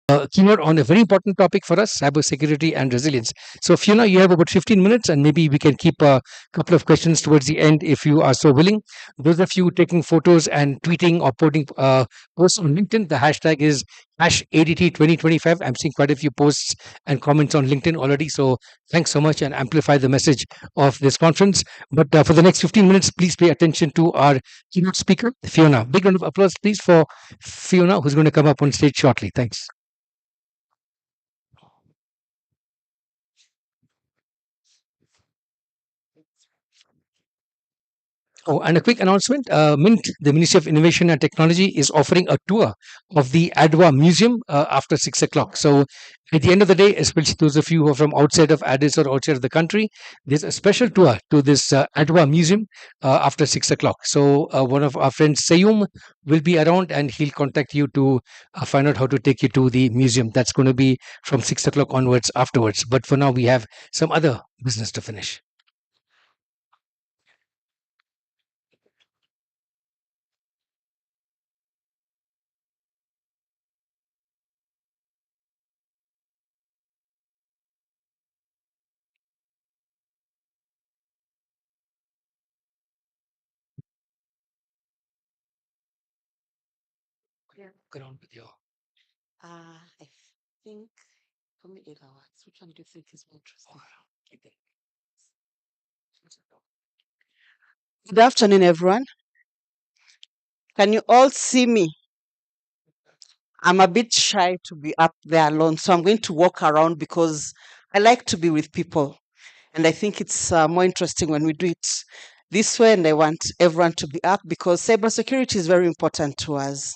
keynote on a very important topic for us, cybersecurity and resilience. So, Fiona, you have about 15 minutes, and maybe we can keep a couple of questions towards the end if you are so willing. Those of you taking photos and tweeting or putting posts on LinkedIn, the hashtag is hash ADT 2025. I'm seeing quite a few posts and comments on LinkedIn already. So, thanks so much and amplify the message of this conference. But for the next 15 minutes, please pay attention to our keynote speaker, Fiona. Big round of applause, please, for Fiona, who's going to come up on stage shortly. Thanks. Oh, and a quick announcement. Mint, the Ministry of Innovation and Technology, is offering a tour of the ADWA Museum after 6 o'clock. So, at the end of the day, especially those of you who are from outside of Addis or outside of the country, there's a special tour to this ADWA Museum after 6 o'clock. So, one of our friends, Sayum, will be around and he'll contact you to find out how to take you to the museum. That's going to be from 6 o'clock onwards afterwards. But for now, we have some other business to finish. Get on with your. I think for me 8 hours. Which one do you think is more interesting? Good afternoon, everyone. Can you all see me? I'm a bit shy to be up there alone, so I'm going to walk around because I like to be with people. And I think it's more interesting when we do it this way. And I want everyone to be up because cybersecurity is very important to us.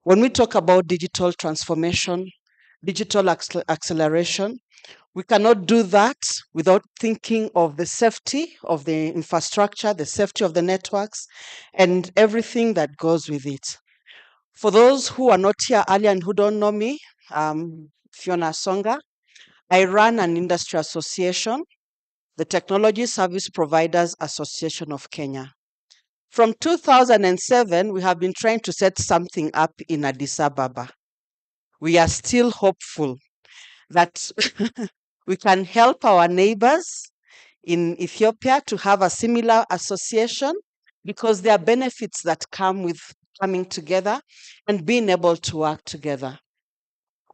When we talk about digital transformation, digital acceleration, we cannot do that without thinking of the safety of the infrastructure, the safety of the networks, and everything that goes with it. For those who are not here earlier and who don't know me, Fiona Songa. I run an industry association, the Technology Service Providers Association of Kenya. From 2007, we have been trying to set something up in Addis Ababa. We are still hopeful that we can help our neighbors in Ethiopia to have a similar association because there are benefits that come with coming together and being able to work together.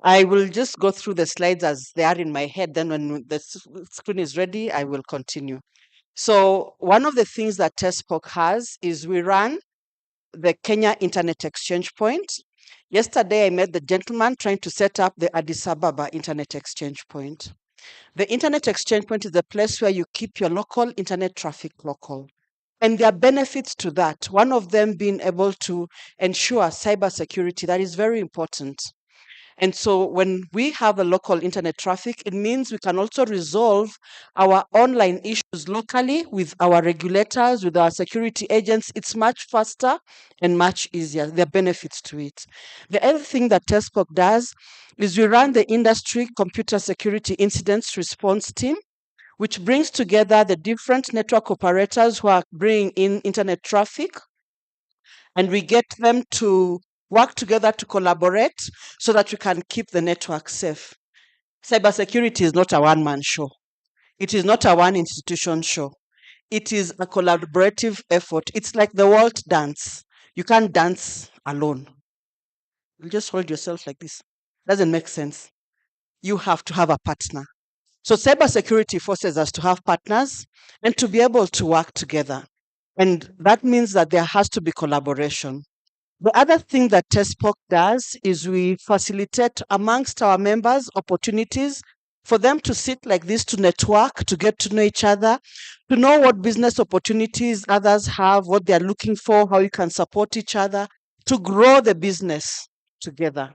I will just go through the slides as they are in my head. Then when the screen is ready, I will continue. So one of the things that TESPOK has is we run the Kenya Internet Exchange Point. Yesterday, I met the gentleman trying to set up the Addis Ababa Internet Exchange Point. The Internet Exchange Point is the place where you keep your local internet traffic local. And there are benefits to that. One of them being able to ensure cybersecurity. That is very important. And so when we have a local internet traffic, it means we can also resolve our online issues locally with our regulators, with our security agents. It's much faster and much easier. There are benefits to it. The other thing that TESPOK does is we run the industry computer security incidents response team, which brings together the different network operators who are bringing in internet traffic, and we get them to work together to collaborate so that we can keep the network safe. Cybersecurity is not a one-man show. It is not a one institution show. It is a collaborative effort. It's like the world dance. You can't dance alone. You just hold yourself like this. Doesn't make sense. You have to have a partner. So cybersecurity forces us to have partners and to be able to work together. And that means that there has to be collaboration. The other thing that TESPOK does is we facilitate amongst our members opportunities for them to sit like this, to network, to get to know each other, to know what business opportunities others have, what they're looking for, how you can support each other, to grow the business together.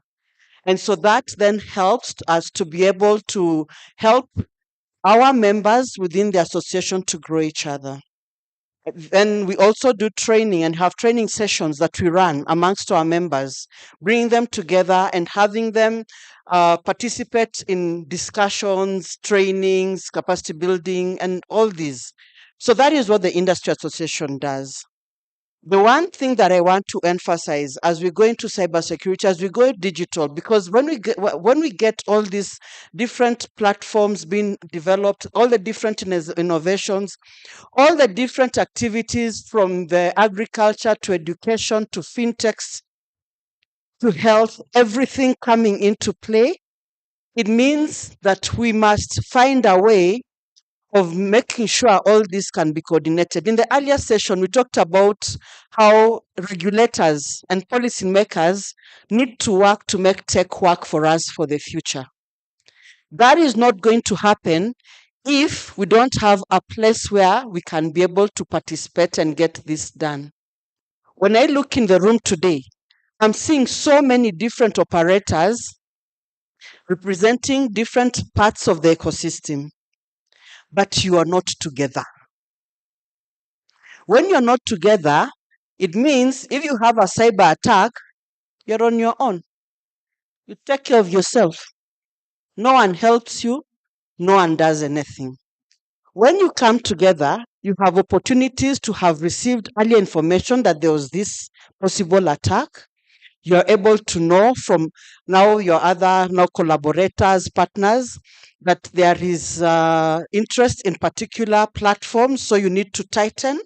And so that then helps us to be able to help our members within the association to grow each other. Then we also do training and have training sessions that we run amongst our members, bringing them together and having them participate in discussions, trainings, capacity building, and all these. So that is what the industry association does. The one thing that I want to emphasize as we go into cybersecurity, as we go digital, because when we get all these different platforms being developed, all the different innovations, all the different activities from the agriculture to education to fintechs to health, everything coming into play, it means that we must find a way of making sure all this can be coordinated. In the earlier session, we talked about how regulators and policymakers need to work to make tech work for us for the future. That is not going to happen if we don't have a place where we can be able to participate and get this done. When I look in the room today, I'm seeing so many different operators representing different parts of the ecosystem, but you are not together. When you're not together, it means if you have a cyber attack, you're on your own. You take care of yourself. No one helps you, no one does anything. When you come together, you have opportunities to have received early information that there was this possible attack. You're able to know from now your other now collaborators, partners, that there is interest in particular platforms. So you need to tighten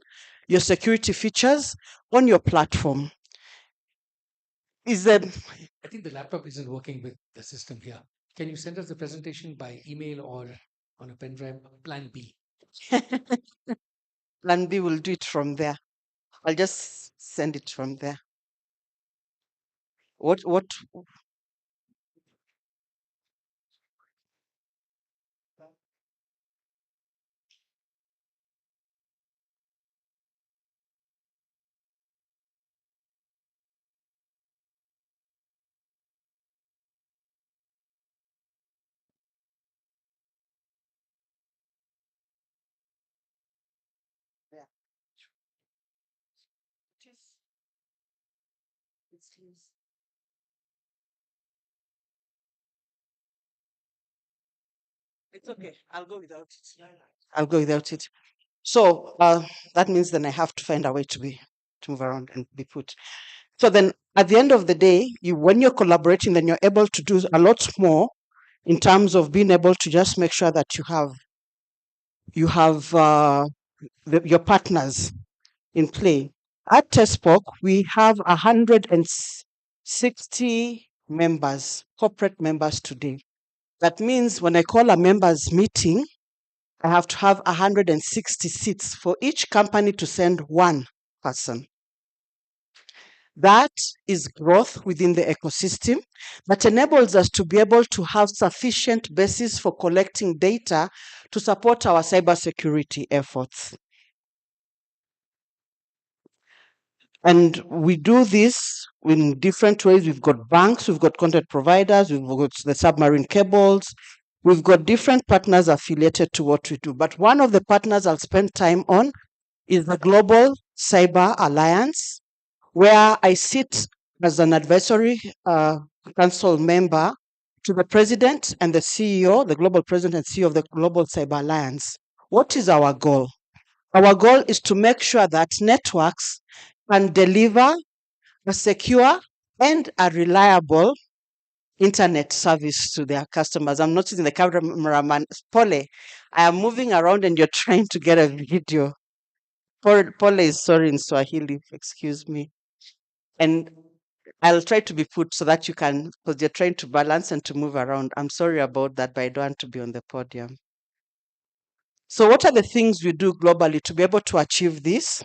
your security features on your platform. Is that I think the laptop isn't working with the system here. Can you send us the presentation by email or on a pen drive? Plan B. Plan B will do it from there. I'll just send it from there. What yeah. It is it's it's okay. I'll go without it. I'll go without it. So that means then I have to find a way to move around and be put. So then at the end of the day, when you're collaborating, then you're able to do a lot more in terms of being able to just make sure that you have your partners in play. At TESPOK, we have 160 members, corporate members today. That means when I call a members meeting, I have to have 160 seats for each company to send one person. That is growth within the ecosystem that enables us to be able to have sufficient basis for collecting data to support our cybersecurity efforts. And we do this in different ways. We've got banks, we've got content providers, we've got the submarine cables, we've got different partners affiliated to what we do. But one of the partners I'll spend time on is the Global Cyber Alliance, where I sit as an advisory council member to the president and the CEO, the global president and CEO of the Global Cyber Alliance. What is our goal? Our goal is to make sure that networks can deliver a secure and a reliable internet service to their customers. I'm noticing the cameraman, Pole. I am moving around and you're trying to get a video. Pole is sorry in Swahili, excuse me. And I'll try to be put so that you can, because you're trying to balance and to move around. I'm sorry about that, but I don't want to be on the podium. So, what are the things we do globally to be able to achieve this?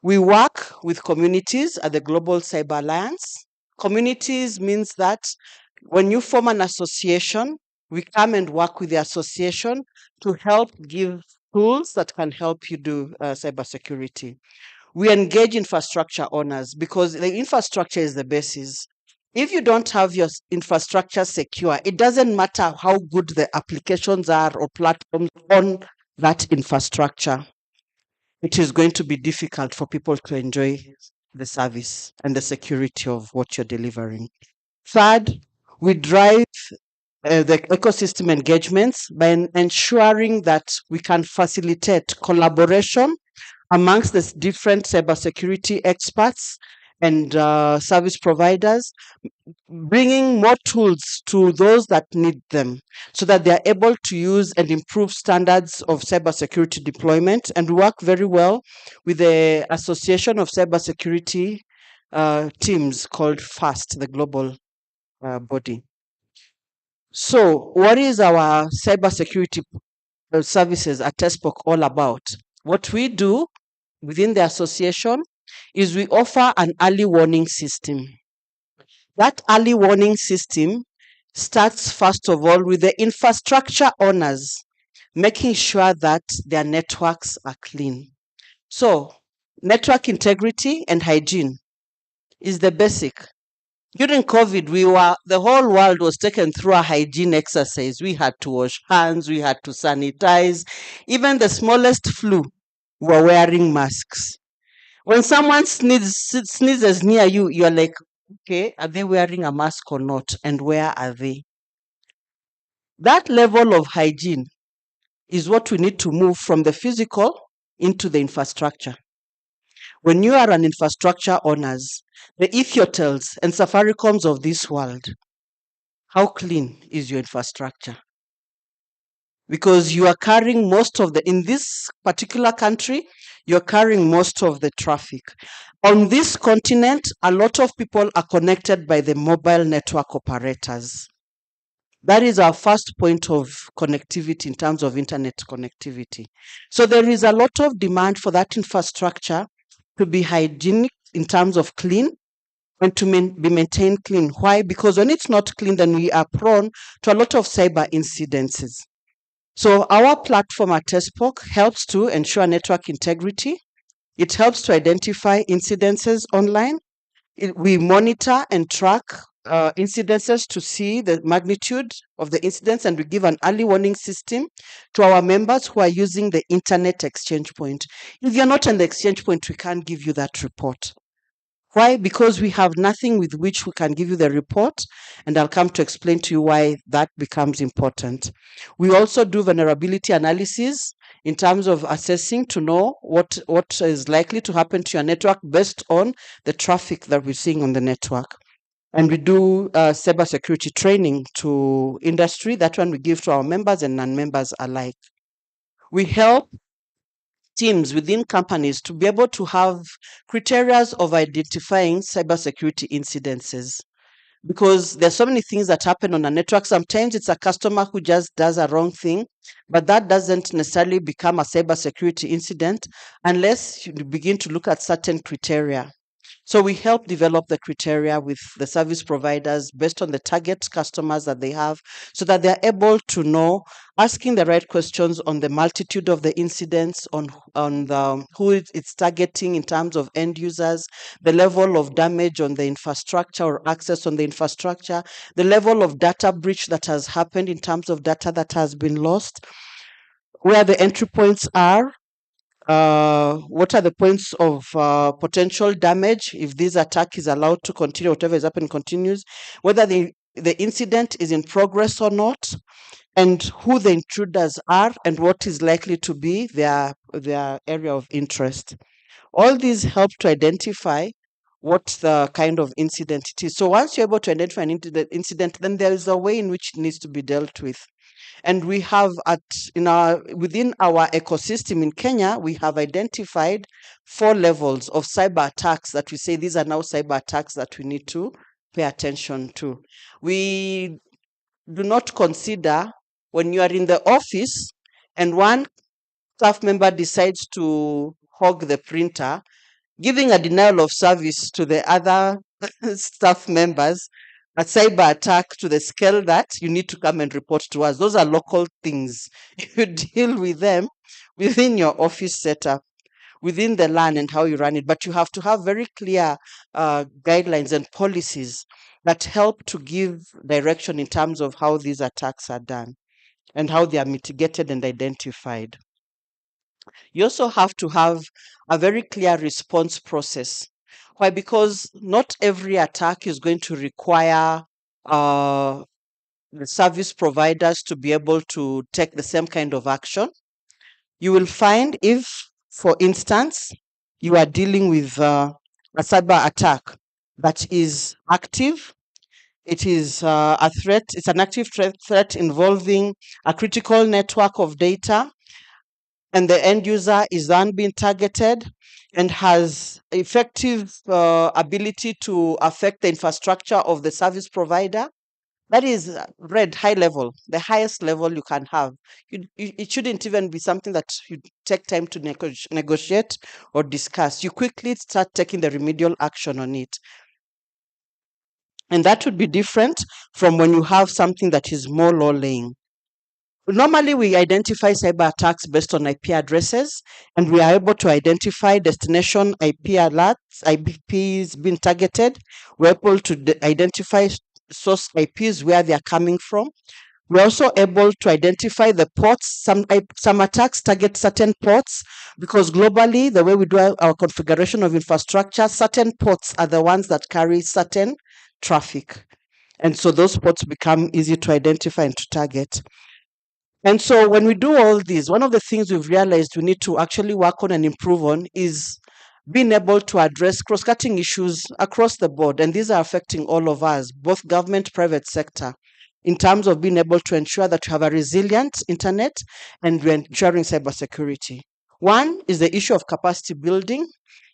We work with communities at the Global Cyber Alliance. Communities means that when you form an association, we come and work with the association to help give tools that can help you do cybersecurity. We engage infrastructure owners because the infrastructure is the basis. If you don't have your infrastructure secure, it doesn't matter how good the applications are or platforms on that infrastructure. It is going to be difficult for people to enjoy the service and the security of what you're delivering. Third, we drive the ecosystem engagements by ensuring that we can facilitate collaboration amongst the different cybersecurity experts and service providers, bringing more tools to those that need them so that they are able to use and improve standards of cybersecurity deployment, and work very well with the Association of Cybersecurity Teams called FAST, the global body. So, what is our cybersecurity services at TESPOK all about? What we do within the association is we offer an early warning system. That early warning system starts first of all with the infrastructure owners making sure that their networks are clean. So, network integrity and hygiene is the basic. During COVID, the whole world was taken through a hygiene exercise. We had to wash hands, we had to sanitize. Even the smallest flu were wearing masks. When someone sneezes near you, you're like, okay, are they wearing a mask or not? And where are they? That level of hygiene is what we need to move from the physical into the infrastructure. When you are an infrastructure owners, the Ethiotels and Safaricoms of this world, how clean is your infrastructure? Because you are carrying most of in this particular country, you're carrying most of the traffic. On this continent, a lot of people are connected by the mobile network operators. That is our first point of connectivity in terms of internet connectivity. So there is a lot of demand for that infrastructure to be hygienic in terms of clean and to be maintained clean. Why? Because when it's not clean, then we are prone to a lot of cyber incidences. So our platform at TESPOK helps to ensure network integrity. It helps to identify incidences online. We monitor and track incidences to see the magnitude of the incidents, and we give an early warning system to our members who are using the internet exchange point. If you're not on the exchange point, we can't give you that report. Why? Because we have nothing with which we can give you the report, and I'll come to explain to you why that becomes important. We also do vulnerability analysis in terms of assessing to know what is likely to happen to your network based on the traffic that we're seeing on the network. And we do cybersecurity training to industry. That one we give to our members and non-members alike. We help teams within companies to be able to have criteria of identifying cybersecurity incidences, because there's so many things that happen on a network. Sometimes it's a customer who just does a wrong thing, but that doesn't necessarily become a cybersecurity incident unless you begin to look at certain criteria. So we help develop the criteria with the service providers based on the target customers that they have, so that they're able to know, asking the right questions on the multitude of the incidents, on the who it's targeting in terms of end users, the level of damage on the infrastructure or access on the infrastructure, the level of data breach that has happened in terms of data that has been lost, where the entry points are, what are the points of potential damage if this attack is allowed to continue, whatever is happening continues, whether the incident is in progress or not, and who the intruders are, and what is likely to be their area of interest. All these help to identify what the kind of incident it is. So once you're able to identify an incident, then there is a way in which it needs to be dealt with. And we have within our ecosystem in Kenya, we have identified 4 levels of cyber attacks that we say these are now cyber attacks that we need to pay attention to. We do not consider when you are in the office and one staff member decides to hog the printer, giving a denial of service to the other staff members, a cyber attack to the scale that you need to come and report to us. Those are local things. You deal with them within your office setup, within the LAN and how you run it. But you have to have very clear guidelines and policies that help to give direction in terms of how these attacks are done and how they are mitigated and identified. You also have to have a very clear response process. Why? Because not every attack is going to require the service providers to be able to take the same kind of action. You will find if For instance, you are dealing with a cyber attack that is active. It is a threat, it's an active threat involving a critical network of data, and the end user is then being targeted and has effective ability to affect the infrastructure of the service provider. That is red high level, the highest level you can have. It shouldn't even be something that you take time to negotiate or discuss. You quickly start taking the remedial action on it. And that would be different from when you have something that is more low laying. Normally, we identify cyber attacks based on IP addresses, and we are able to identify destination IP alerts, IPs being targeted. We're able to identify source IPs where they are coming from. We're also able to identify the ports. Some attacks target certain ports because globally, the way we do our configuration of infrastructure, certain ports are the ones that carry certain traffic. And so those ports become easy to identify and to target. And so when we do all these, one of the things we've realized we need to actually work on and improve on is being able to address cross-cutting issues across the board. And these are affecting all of us, both government, private sector, in terms of being able to ensure that you have a resilient internet and we're ensuring cybersecurity. One is the issue of capacity building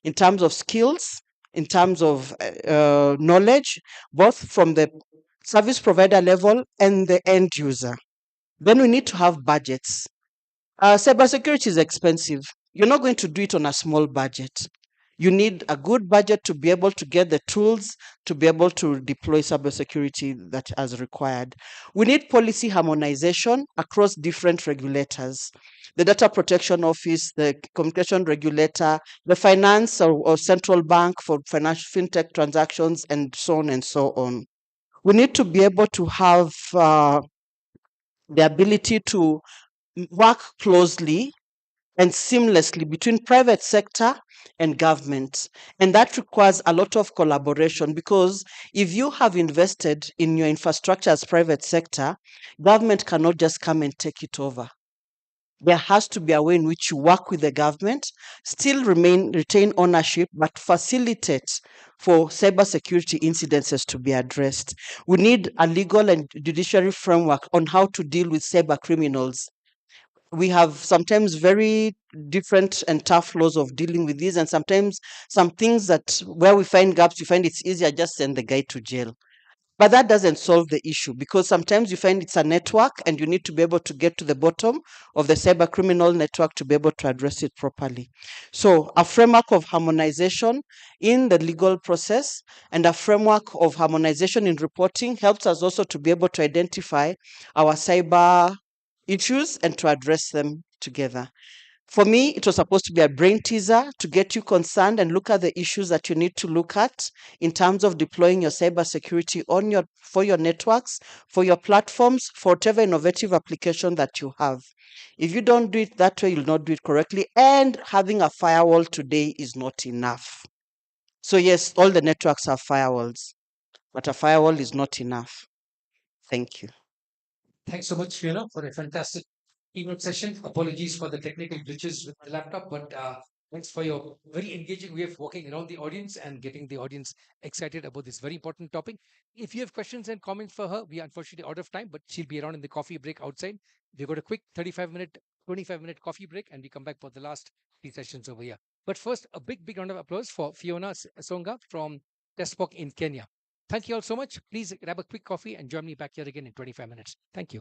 in terms of skills, in terms of knowledge, both from the service provider level and the end user. Then we need to have budgets. Cybersecurity is expensive. You're not going to do it on a small budget. You need a good budget to be able to get the tools to be able to deploy cybersecurity that is required. We need policy harmonization across different regulators: the Data Protection Office, the Communication Regulator, the Finance or Central Bank for financial fintech transactions, and so on and so on. We need to be able to have the ability to work closely and seamlessly between private sector and government. And that requires a lot of collaboration because if you have invested in your infrastructure as private sector, government cannot just come and take it over. There has to be a way in which you work with the government, still retain ownership, but facilitate for cybersecurity incidences to be addressed. We need a legal and judiciary framework on how to deal with cyber criminals. We have sometimes very different and tough laws of dealing with these, and sometimes some things that where we find gaps, we find it's easier just send the guy to jail. But that doesn't solve the issue because sometimes you find it's a network and you need to be able to get to the bottom of the cyber criminal network to be able to address it properly. So, a framework of harmonization in the legal process and a framework of harmonization in reporting helps us also to be able to identify our cyber issues and to address them together. For me, it was supposed to be a brain teaser to get you concerned and look at the issues that you need to look at in terms of deploying your cybersecurity on your for your networks, for your platforms, for whatever innovative application that you have. If you don't do it that way, you'll not do it correctly. And having a firewall today is not enough. So yes, all the networks have firewalls, but a firewall is not enough. Thank you. Thanks so much, Fiona, for a fantastic keynote session. Apologies for the technical glitches with the laptop, but thanks for your very engaging way of walking around the audience and getting the audience excited about this very important topic. If you have questions and comments for her, we are unfortunately out of time, but she'll be around in the coffee break outside. We've got a quick 35-minute, 25-minute coffee break, and we come back for the last three sessions over here. But first, a big round of applause for Fiona Songa from TESPOK in Kenya. Thank you all so much. Please grab a quick coffee and join me back here again in 25 minutes. Thank you.